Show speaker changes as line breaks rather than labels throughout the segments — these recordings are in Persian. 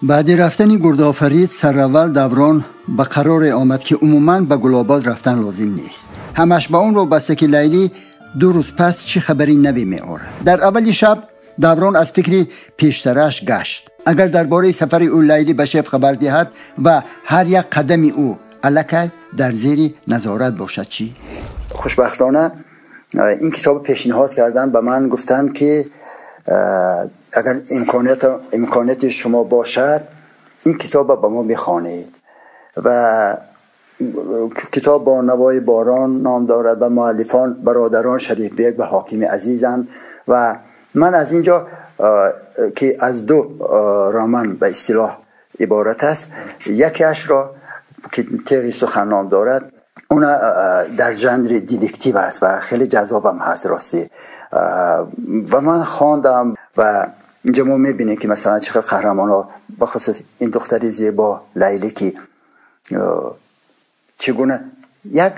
بعد رفتن گردآفرید سراول دوران به قرار آمد که عموماً به گلاباد رفتن لازم نیست. همش با اون رو بسته که لیلی 2 روز پس چی خبری نوی می آورد. در اول شب دوران از فکری پیشترش گشت. اگر درباره سفر او لیلی به شیخ خبر دهد و هر یک قدم او الکی در زیر نظارت باشد چی؟ خوشبختانه این کتاب پیشنهاد کردن به من، گفتن که اگر امکانیت شما باشد این کتاب به ما بخوانید. و کتاب با نوای باران نام دارد و مؤلفان برادران شریف بیگ و حاکم عزیزند. و من از اینجا که از 2 رمان به اصطلاح عبارت است، یکیش را که تیغ سخن نام دارد اون در ژانر دیتکتیو است و خیلی جذابم هست راستی. و من خواندم و اینجا ما میبینیم که مثلا چقدر قهرمان ها بخصوص این دختری زیبا لیلی که چگونه یک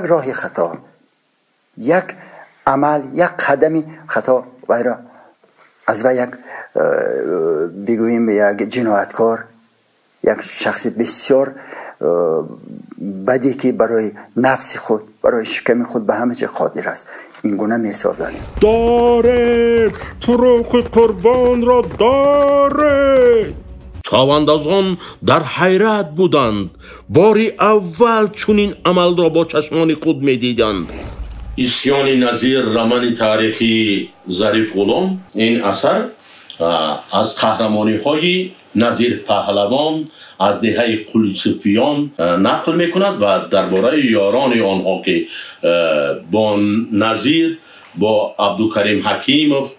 راه خطا، یک عمل، یک قدمی خطا و از و یک بگوییم یک جنایتکار، یک شخص بسیار بدی که برای نفس خود، برای شکم خود به همه چه قادر است، این گونه می سازد.
داره طرق قربان را داره. چاواندازان در حیرت بودند. باری اول چنین عمل را با چشمان خود می دیدند. اسیان نظیر رمان تاریخی ظریف غلام این اثر از قهرمانی های نظیر پهلوان از دهه کلوسفیان نقل می کند و درباره یاران آنها که با نظیر، با عبدالکریم حکیموف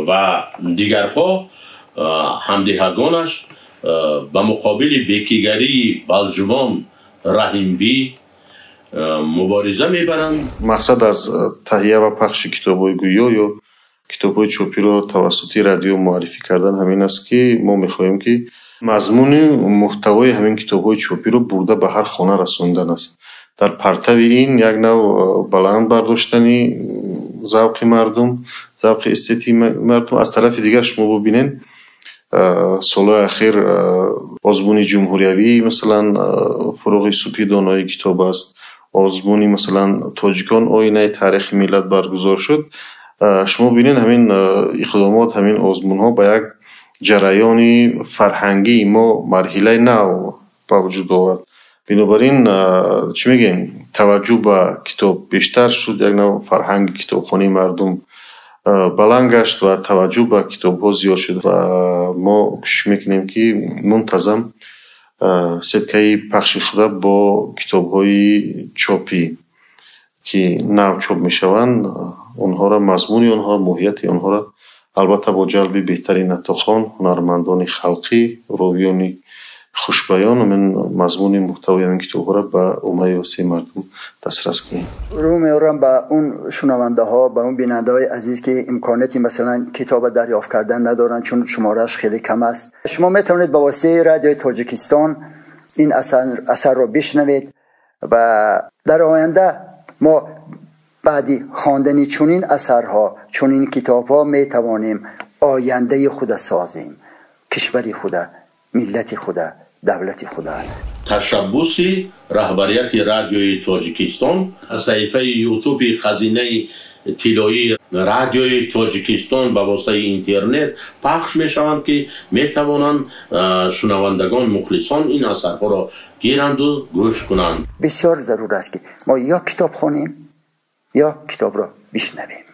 و دیگرها همدهگانش به مقابل بیکیگری بلجوان رحیمبی مبارزه میبرند.
مقصد از تهیه و پخش کتاب‌های گویا یا کتاب‌های چاپی را توسط رادیو معرفی کردن همین است که ما می‌خواهیم که مضمون محتوای همین کتاب‌های چاپی رو برده به هر خانه رساندن است. در پرتو این یک نوع بلند برداشتنی ذوق مردم، ذوق استتی مردم. از طرف دیگر شما ببینید سالهای اخیر آزمون جمهوریوی مثلا فروغ صبحی دانایی کتاب است، آزمونی مثلا تاجیکان آینه تاریخ ملت برگزار شد. شما ببینید همین اقدامات، همین آزمون ها به یک جریان فرهنگی ما مرحله نو با وجود آورد. بنابراین چی میگیم، توجه به کتاب بیشتر شد، یک نوع فرهنگ کتابخوانی مردم بلند گشت و توجه به کتاب ها زیاد شد و ما کوشش میکنیم که منتظم سدکه پخش خود با کتاب های چاپی که نو چاپ میشوند اونها را، مضمون آنها، ماهیت آنها را البته با جلب بهترین نطاقان، هنرمندان خلقی، راویان خوشبیان من مضمون محتوای این کتاب را به عموم وسیع مردم دسترس کنیم.
رو میارم به اون شنونده ها، به اون بیننده های عزیز که امکاناتی مثلا کتاب دریافت کردن ندارن چون شمارش خیلی کم است. شما میتونید با واسطه رادیو تاجیکستان این اثر رو بشنوید و در آینده ما بعدی خواندن چنین اثرها، چنین کتابها میتوانیم آینده خود سازیم، کشور خود، ملت خود، دولت خود.
تشبوس رهبریت رادیوی تاجیکستان، صفحه یوتیوب خزینه طلایی رادیوی تاجیکستان به واسطه اینترنت پخش می شوند که می توانند شنوندگان مخلصان این اثرها را گیرند و گوش کنند.
بسیار ضرور است که ما یا کتاب خوانیم یا کتاب را بشنویم.